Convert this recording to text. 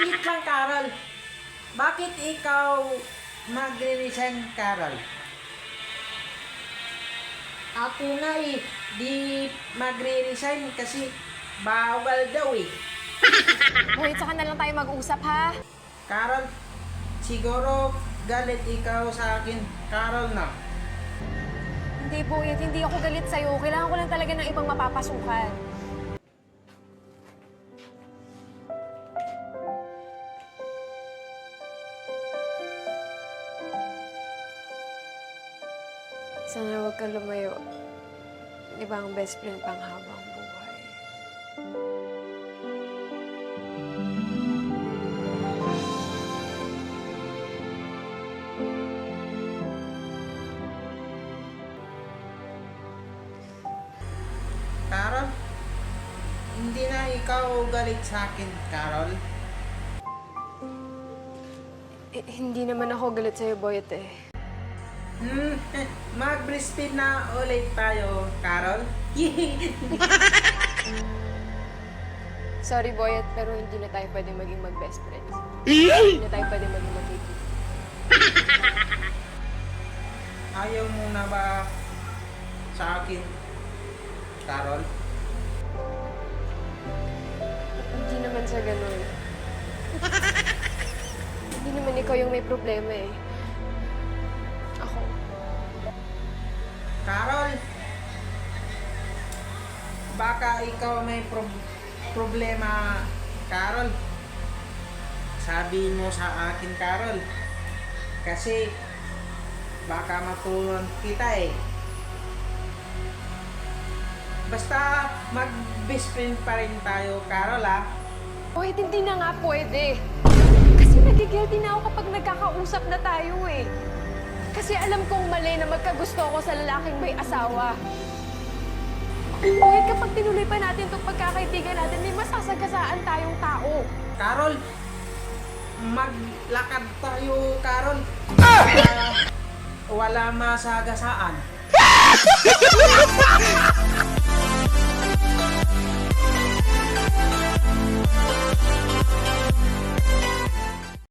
Saglit lang, Carol. Bakit ikaw magre-resign, Carol? Ako nga di magre-resign kasi bawal daw eh. Boy, tsaka na lang tayo mag-usap, ha? Carol, siguro galit ikaw sa akin, Carol na. Hindi, Boy, hindi ako galit sa'yo. Kailangan ko lang talaga ng ibang mapapasukan. Sana huwag kang lumayo. Di ba ang best friend pang habang buhay? Carol, hindi na ikaw galit sa akin, Carol. Hindi naman ako galit sa'yo, Boyet eh. Mag-breastfeed na ulit tayo, Carol. Sorry, Boyet, pero hindi na tayo pwedeng maging mag-best friends. Hindi na tayo pwedeng maging magkaibigan. Ayaw mo na ba sa akin, Carol? Hindi naman sa ganun. Hindi naman ikaw yung may problema eh. Ako. Carol, baka ikaw may problema, Carol. Sabihin mo sa akin, Carol. Kasi baka matulungan kita eh. Basta mag-best friend pa rin tayo, Carol, ah. Boyet, hindi na nga pwede. Kasi nagigilty na ako kapag nagkakausap na tayo eh. Kasi alam kong mali na magkagusto ako sa lalaking may asawa. Boyet, kapag tinuloy pa natin itong pagkakaibigan natin, may masasagasaan tayong tao. Carol, maglakad tayo, Carol. Wala masagasaan.